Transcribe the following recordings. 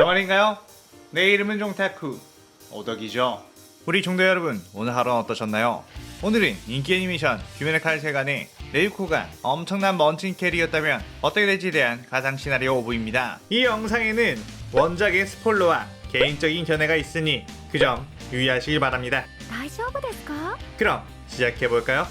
정말인가요? 내 이름은 종타쿠 오덕이죠. 우리 종도 여러분, 오늘 하루는 어떠셨나요? 오늘은 인기 애니메이션 귀면의 칼 세간의 네유코가 엄청난 멋진 캐릭이었다면 어떻게 될지에 대한 가상 시나리오 오브입니다. 이 영상에는 원작의 스포일러와 개인적인 견해가 있으니 그 점 유의하시길 바랍니다. 大丈夫ですか? 그럼 시작해볼까요?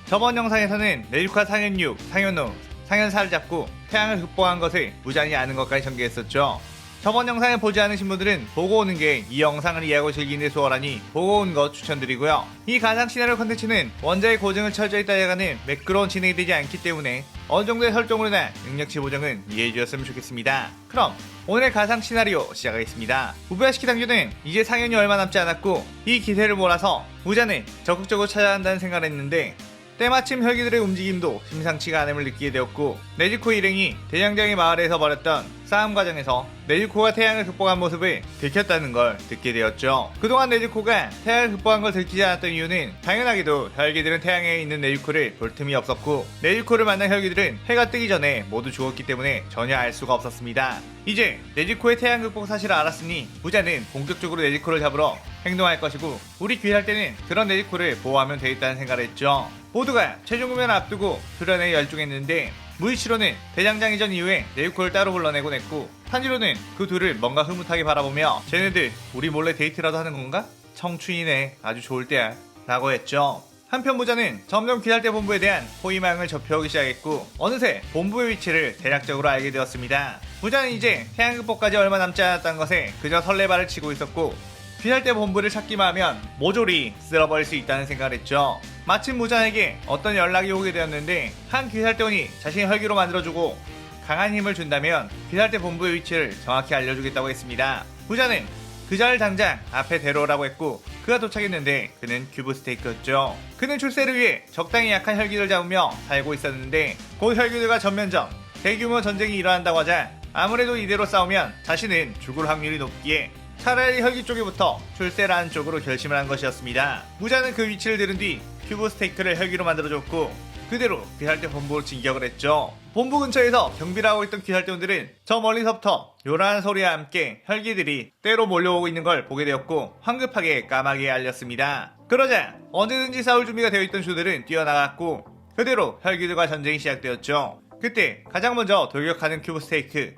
저번 영상에서는 네유코가 상현 6, 상현 5, 상현 4를 잡고 태양을 극복한 것을 무장히 아는 것까지 전개했었죠. 저번 영상을 보지 않으신 분들은 보고 오는 게 이 영상을 이해하고 즐기는 데 수월하니 보고 오는 것 추천드리고요. 이 가상 시나리오 컨텐츠는 원작의 고증을 철저히 따라가는 매끄러운 진행이 되지 않기 때문에 어느 정도의 설정으로나 능력치 보정은 이해해 주셨으면 좋겠습니다. 그럼 오늘의 가상 시나리오 시작하겠습니다. 우부야시키 당규는 이제 상현이 얼마 남지 않았고 이 기세를 몰아서 무자는 적극적으로 찾아야 한다는 생각을 했는데 때마침 혈기들의 움직임도 심상치가 않음을 느끼게 되었고 네즈코 일행이 대장장의 마을에서 벌였던 싸움 과정에서 네즈코가 태양을 극복한 모습을 들켰다는 걸 듣게 되었죠. 그동안 네즈코가 태양을 극복한 걸 들키지 않았던 이유는 당연하게도 혈기들은 태양에 있는 네즈코를 볼 틈이 없었고 네즈코를 만난 혈기들은 해가 뜨기 전에 모두 죽었기 때문에 전혀 알 수가 없었습니다. 이제 네즈코의 태양 극복 사실을 알았으니 무자는 본격적으로 네즈코를 잡으러 행동할 것이고 우리 귀할 때는 그런 네즈코를 보호하면 되겠다는 생각을 했죠. 모두가 최종 공연을 앞두고 수련에 열중했는데 무이치로는 대장장이전 이후에 네유코를 따로 불러내곤 했고 탄지로는 그 둘을 뭔가 흐뭇하게 바라보며 쟤네들 우리 몰래 데이트라도 하는 건가? 청춘이네, 아주 좋을 때야 라고 했죠. 한편 무자는 점점 귀할대 본부에 대한 호위망을 접해오기 시작했고 어느새 본부의 위치를 대략적으로 알게 되었습니다. 무자는 이제 태양극복까지 얼마 남지 않았다는 것에 그저 설레발을 치고 있었고 귀할대 본부를 찾기만 하면 모조리 쓸어버릴 수 있다는 생각을 했죠. 마침 무자에게 어떤 연락이 오게 되었는데 한 귀할대원이 자신의 혈기로 만들어주고 강한 힘을 준다면 귀할대 본부의 위치를 정확히 알려주겠다고 했습니다. 무자는 그 자를 당장 앞에 데려오라고 했고 그가 도착했는데 그는 큐브 스테이크였죠. 그는 출세를 위해 적당히 약한 혈기를 잡으며 살고 있었는데 곧 혈기들과 전면전 대규모 전쟁이 일어난다고 하자 아무래도 이대로 싸우면 자신은 죽을 확률이 높기에 차라리 혈기 쪽에부터 출세라는 쪽으로 결심을 한 것이었습니다. 무자는 그 위치를 들은 뒤 큐브 스테이크를 혈기로 만들어줬고 그대로 귀할대 본부로 진격을 했죠. 본부 근처에서 경비를 하고 있던 귀할대원들은 저 멀리서부터 요란한 소리와 함께 혈기들이 때로 몰려오고 있는 걸 보게 되었고 황급하게 까마귀에 알렸습니다. 그러자 언제든지 싸울 준비가 되어 있던 슈들은 뛰어나갔고 그대로 혈기들과 전쟁이 시작되었죠. 그때 가장 먼저 돌격하는 큐브 스테이크.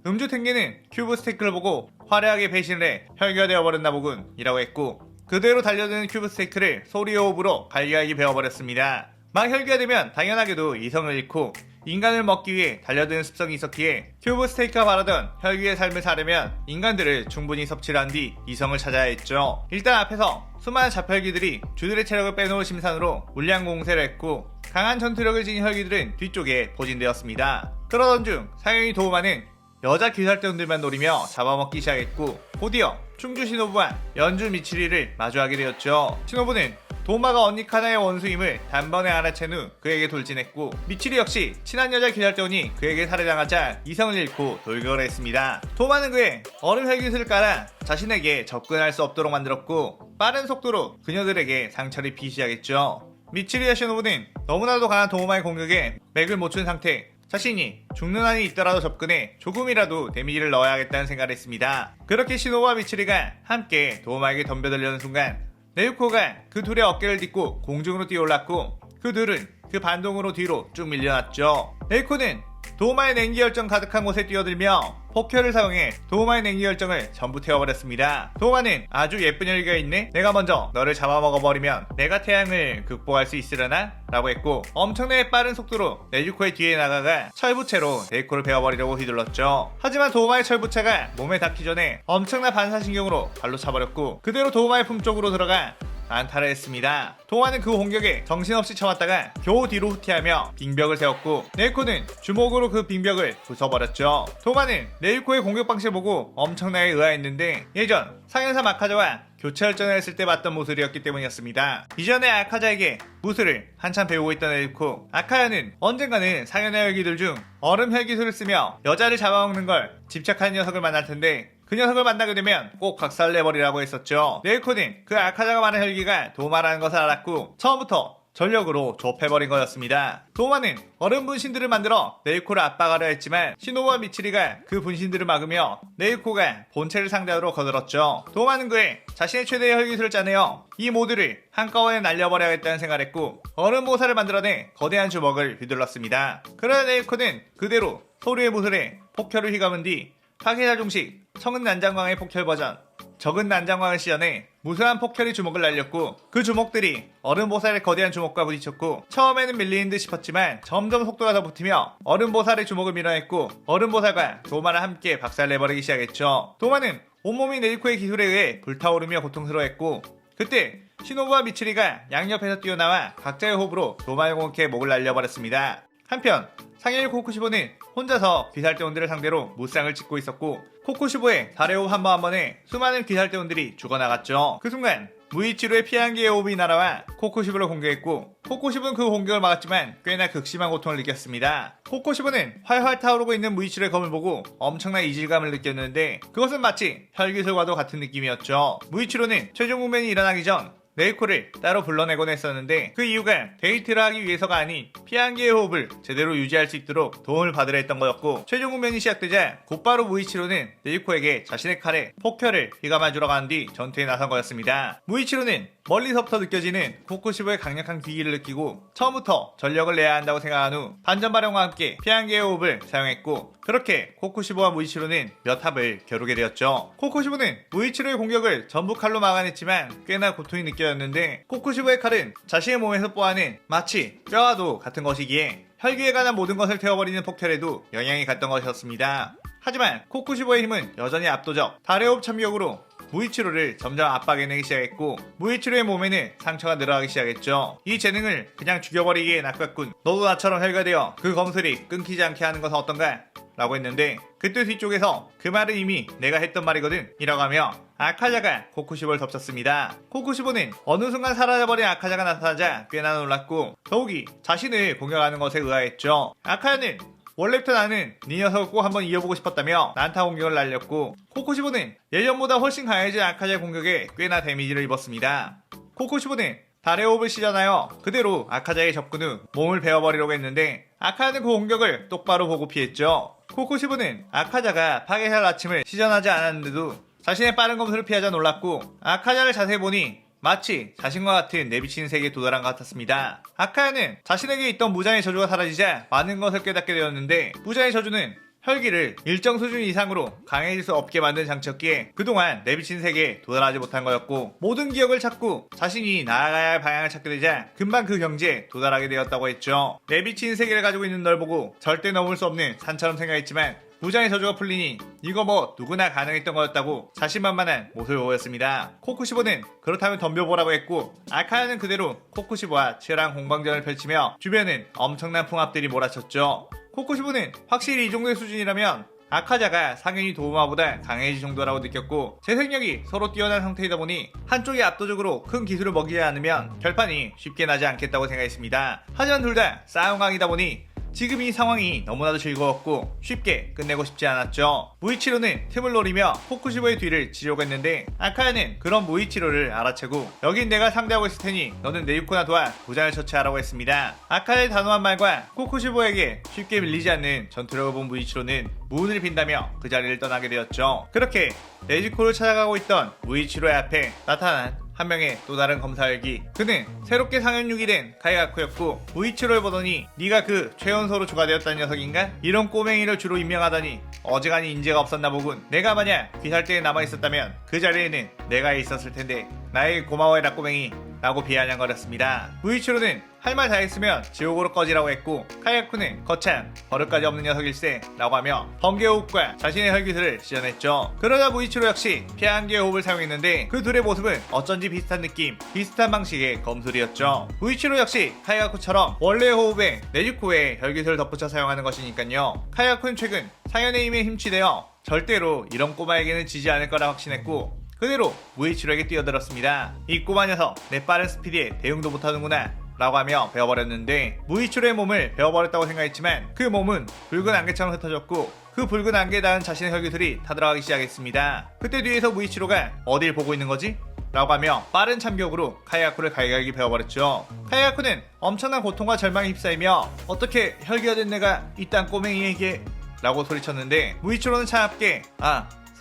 음주 탱계는 큐브 스테이크를 보고 화려하게 배신을 해 혈기가 되어버렸나 보군 이라고 했고 그대로 달려드는 큐브 스테이크를 소리의 호흡으로 갈기갈기 베어버렸습니다. 막 혈기가 되면 당연하게도 이성을 잃고 인간을 먹기 위해 달려드는 습성이 있었기에 큐브 스테이크가 바라던 혈기의 삶을 사려면 인간들을 충분히 섭취를 한 뒤 이성을 찾아야 했죠. 일단 앞에서 수많은 잡혈기들이 주들의 체력을 빼놓을 심산으로 물량 공세를 했고 강한 전투력을 지닌 혈기들은 뒤쪽에 포진되었습니다. 그러던 중 상현이 도우마는 여자 귀살대원들만 노리며 잡아먹기 시작했고 곧이어 충주 시노부와 연주 미치리를 마주하게 되었죠. 시노부는 도마가 언니 카나의 원수임을 단번에 알아챈 후 그에게 돌진했고 미치리 역시 친한 여자 귀살대원이 그에게 살해당하자 이성을 잃고 돌격을 했습니다. 도마는 그의 얼음 혈기술을 깔아 자신에게 접근할 수 없도록 만들었고 빠른 속도로 그녀들에게 상처를 입히기 시작했죠. 미치리와 시노부는 너무나도 강한 도마의 공격에 맥을 못 춘 상태 자신이 죽는 한이 있더라도 접근해 조금이라도 데미지를 넣어야겠다는 생각을 했습니다. 그렇게 시노부와 미치리가 함께 도마에게 덤벼들려는 순간 네유코가 그 둘의 어깨를 딛고 공중으로 뛰어올랐고 그 둘은 그 반동으로 뒤로 쭉 밀려났죠. 네유코는 도마의 냉기 열정 가득한 곳에 뛰어들며 폭혈을 사용해 도마의 냉기 열정을 전부 태워버렸습니다. 도마는 아주 예쁜 혈기가 있네? 내가 먼저 너를 잡아먹어버리면 내가 태양을 극복할 수 있으려나? 라고 했고 엄청나게 빠른 속도로 네즈코의 뒤에 나가가 철부채로 네즈코를 베어버리려고 휘둘렀죠. 하지만 도마의 철부채가 몸에 닿기 전에 엄청난 반사신경으로 발로 차버렸고 그대로 도마의 품 쪽으로 들어가 안타를 했습니다. 도마는 그 공격에 정신없이 쳐왔다가 겨우 뒤로 후퇴하며 빙벽을 세웠고 네유코는 주먹으로 그 빙벽을 부숴버렸죠. 도마는 네유코의 공격 방식을 보고 엄청나게 의아했는데 예전 상현사 마카자와 교체 혈전을 했을 때 봤던 모습이었기 때문이었습니다. 이전에 아카자에게 무술을 한참 배우고 있던 네유코, 아카야는 언젠가는 상현의 혈기들 중 얼음 혈기술을 쓰며 여자를 잡아먹는 걸 집착하는 녀석을 만날 텐데 그 녀석을 만나게 되면 꼭 각살내버리라고 했었죠. 네유코는 그 아카자가 말한 혈기가 도마라는 것을 알았고 처음부터 전력으로 조업해버린 거였습니다. 도마는 얼음 분신들을 만들어 네이코를 압박하려 했지만 시노부와 미치리가 그 분신들을 막으며 네이코가 본체를 상대로 거들었죠. 도마는 그에 자신의 최대의 혈기술을 짜내어 이 모두를 한꺼번에 날려버려야겠다는 생각을 했고 얼음 보살을 만들어내 거대한 주먹을 휘둘렀습니다. 그러나 네이코는 그대로 소류의 무술에 폭혈을 휘감은 뒤 파괴자 중식 청은 난장광의 폭혈 버전 적은 난장광을 시연해 무수한 폭혈이 주먹을 날렸고 그 주먹들이 얼음보살의 거대한 주먹과 부딪혔고 처음에는 밀리는 듯 싶었지만 점점 속도가 더 붙으며 얼음보살의 주먹을 밀어냈고 얼음보살과 도마를 함께 박살내버리기 시작했죠. 도마는 온몸이 네이코의 기술에 의해 불타오르며 고통스러워했고 그때 시노부와 미츠리가 양옆에서 뛰어나와 각자의 호흡으로 도마를 공격해 목을 날려버렸습니다. 한편 상일 코쿠시보는 혼자서 귀살대원들을 상대로 무쌍을 찍고 있었고 코쿠시보의 달의 호흡 한 번에 수많은 귀살대원들이 죽어나갔죠. 그 순간 무이치로의 피한기의 호흡이 날아와 코쿠시보를 공격했고 코쿠시보는 그 공격을 막았지만 꽤나 극심한 고통을 느꼈습니다. 코쿠시보는 활활 타오르고 있는 무이치로의 검을 보고 엄청난 이질감을 느꼈는데 그것은 마치 혈기술과도 같은 느낌이었죠. 무이치로는 최종 국면이 일어나기 전 네이코를 따로 불러내곤 했었는데 그 이유가 데이트를 하기 위해서가 아닌 피한기의 호흡을 제대로 유지할 수 있도록 도움을 받으려 했던 거였고 최종 국면이 시작되자 곧바로 무이치로는 네이코에게 자신의 칼에 폭혈을 휘감아주러 간 뒤 전투에 나선 거였습니다. 무이치로는 멀리서부터 느껴지는 코쿠시보의 강력한 귀기를 느끼고 처음부터 전력을 내야 한다고 생각한 후 반전 발용과 함께 피한기의 호흡을 사용했고 그렇게 코쿠시보와 무이치로는 몇 합을 겨루게 되었죠. 코쿠시보는 무이치로의 공격을 전부 칼로 막아냈지만 꽤나 고통이 느껴졌는데 코쿠시보의 칼은 자신의 몸에서 뽀아낸 마치 뼈와도 같은 것이기에 혈기에 관한 모든 것을 태워버리는 폭혈에도 영향이 갔던 것이었습니다. 하지만 코쿠시보의 힘은 여전히 압도적 달의 호흡 참격으로 무이치로를 점점 압박해내기 시작했고 무이치로의 몸에는 상처가 늘어나기 시작했죠. 이 재능을 그냥 죽여버리기에 낚았군. 너도 나처럼 혈가되어 그 검술이 끊기지 않게 하는 것은 어떤가? 라고 했는데 그때 뒤쪽에서 그 말은 이미 내가 했던 말이거든 이라고 하며 아카자가 코쿠시보를 덮쳤습니다. 코쿠시보는 어느 순간 사라져버린 아카자가 나타나자 꽤나 놀랐고 더욱이 자신을 공격하는 것에 의아했죠. 아카자는 원래부터 나는 네 녀석을 꼭 한번 이겨보고 싶었다며 난타 공격을 날렸고 코쿠시보는 예전보다 훨씬 강해진 아카자의 공격에 꽤나 데미지를 입었습니다. 코쿠시보는 달의 호흡을 시전하여 그대로 아카자의 접근 후 몸을 베어버리려고 했는데 아카자는 그 공격을 똑바로 보고 피했죠. 코쿠시보는 아카자가 파괴살 아침을 시전하지 않았는데도 자신의 빠른 검술을 피하자 놀랐고 아카자를 자세히 보니 마치 자신과 같은 내비치는 세계에 도달한 것 같았습니다. 아카야는 자신에게 있던 무장의 저주가 사라지자 많은 것을 깨닫게 되었는데 무장의 저주는 혈기를 일정 수준 이상으로 강해질 수 없게 만든 장치였기에 그동안 내비친 세계에 도달하지 못한 거였고 모든 기억을 찾고 자신이 나아가야 할 방향을 찾게 되자 금방 그 경지에 도달하게 되었다고 했죠. 내비친 세계를 가지고 있는 널 보고 절대 넘을 수 없는 산처럼 생각했지만 무장의 저주가 풀리니 이거 뭐 누구나 가능했던 거였다고 자신만만한 모습을 보였습니다. 코쿠시보는 그렇다면 덤벼보라고 했고 아카야는 그대로 코쿠시보와 치열한 공방전을 펼치며 주변은 엄청난 풍압들이 몰아쳤죠. 코쿠시보는 확실히 이 정도의 수준이라면 아카자가 상현이 도우마보다 강해질 정도라고 느꼈고 재생력이 서로 뛰어난 상태이다 보니 한쪽이 압도적으로 큰 기술을 먹이지 않으면 결판이 쉽게 나지 않겠다고 생각했습니다. 하지만 둘 다 싸움강이다 보니 지금 이 상황이 너무나도 즐거웠고 쉽게 끝내고 싶지 않았죠. 무이치로는 틈을 노리며 코쿠시보의 뒤를 치려고 했는데 아카야는 그런 무이치로를 알아채고 여긴 내가 상대하고 있을 테니 너는 네이코나 도와 부장을 처치하라고 했습니다. 아카야의 단호한 말과 코쿠시보에게 쉽게 밀리지 않는 전투력을 본 무이치로는 무운을 빈다며 그 자리를 떠나게 되었죠. 그렇게 네지코를 찾아가고 있던 무이치로의 앞에 나타난 한 명의 또 다른 검사혈기. 그는 새롭게 상현육이 된 카이가쿠였고 무이치로를 보더니 네가 그 최연소로 추가되었다는 녀석인가? 이런 꼬맹이를 주로 임명하다니 어지간히 인재가 없었나 보군. 내가 만약 귀살대에 남아있었다면 그 자리에는 내가 있었을 텐데 나에게 고마워해라 꼬맹이 라고 비아냥거렸습니다. 무이치로는 할 말 다 했으면 지옥으로 꺼지라고 했고 카야쿠는 거참 버릇까지 없는 녀석일세 라고 하며 번개호흡과 자신의 혈기술을 시전했죠. 그러자 무이치로 역시 피한기의 호흡을 사용했는데 그 둘의 모습은 어쩐지 비슷한 느낌, 비슷한 방식의 검술이었죠. 무이치로 역시 카야쿠처럼 원래의 호흡에 네지코의 혈기술을 덧붙여 사용하는 것이니까요. 카야쿠는 최근 상현의 힘에 힘취되어 절대로 이런 꼬마에게는 지지 않을 거라 확신했고 그대로 무이치로에게 뛰어들었습니다. 이 꼬마 녀석 내 빠른 스피드에 대응도 못하는구나 라고 하며 베어버렸는데 무이치로의 몸을 베어버렸다고 생각했지만 그 몸은 붉은 안개처럼 흩어졌고 그 붉은 안개에 닿은 자신의 혈기술이 타들어가기 시작했습니다. 그때 뒤에서 무이치로가 어딜 보고 있는 거지? 라고 하며 빠른 참격으로 카이가쿠를 갈갈기 베어버렸죠. 카이가쿠는 엄청난 고통과 절망에 휩싸이며 어떻게 혈기가 된 내가 이딴 꼬맹이에게 라고 소리쳤는데 무이치로는 차갑게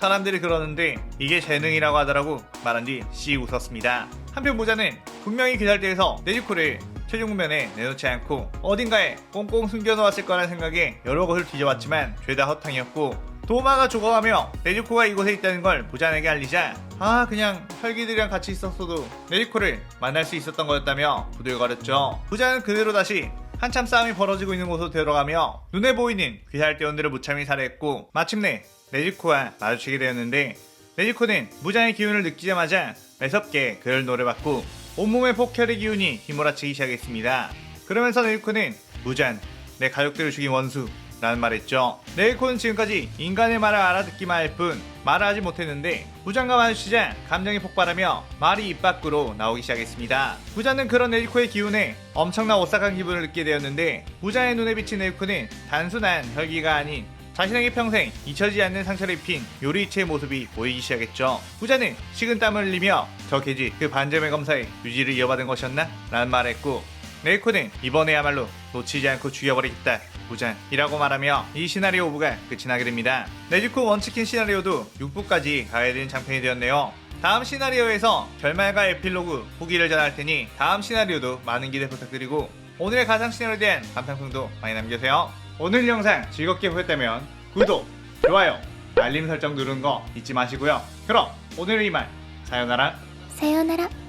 사람들이 그러는데 이게 재능이라고 하더라고 말한 뒤 씩 웃었습니다. 한편 무자는 분명히 그 자리에서 네즈코를 최종 국면에 내놓지 않고 어딘가에 꽁꽁 숨겨놓았을 거란 생각에 여러 곳을 뒤져봤지만 죄다 허탕이었고 도마가 죽어가며 네즈코가 이곳에 있다는 걸 무자에게 알리자 그냥 혈기들이랑 같이 있었어도 네즈코를 만날 수 있었던 거였다며 부들거렸죠. 무자는 그대로 다시 한참 싸움이 벌어지고 있는 곳으로 들어가며 눈에 보이는 귀살대원들을 무참히 살해했고 마침내 네즈코와 마주치게 되었는데 네즈코는 무장의 기운을 느끼자마자 매섭게 그를 노려봤고 온몸의 폭혈의 기운이 휘몰아치기 시작했습니다. 그러면서 네즈코는 무잔, 내 가족들을 죽인 원수 라는 말했죠. 네즈코는 지금까지 인간의 말을 알아듣기만 할 뿐 말을 하지 못했는데 무장과 마주치자 감정이 폭발하며 말이 입 밖으로 나오기 시작했습니다. 무장은 그런 네즈코의 기운에 엄청난 오싹한 기분을 느끼게 되었는데 무장의 눈에 비친 네즈코는 단순한 혈기가 아닌 자신에게 평생 잊혀지지 않는 상처를 입힌 요리이치의 모습이 보이기 시작했죠. 무자는 식은땀을 흘리며 저 계지 그 반점의 검사에 유지를 이어받은 것이었나? 라는 말을 했고 네즈코는 이번에야말로 놓치지 않고 죽여버리겠다 무잔이라고 말하며 이 시나리오 5부가 끝이 나게 됩니다. 네즈코 원치킨 시나리오도 6부까지 가야 되는 장편이 되었네요. 다음 시나리오에서 결말과 에필로그 후기를 전할 테니 다음 시나리오도 많은 기대 부탁드리고 오늘의 가상 시나리오에 대한 감상평도 많이 남겨주세요. 오늘 영상 즐겁게 보셨다면 구독, 좋아요, 알림 설정 누르는 거 잊지 마시고요. 그럼 오늘은 이만 사요나라.さようなら。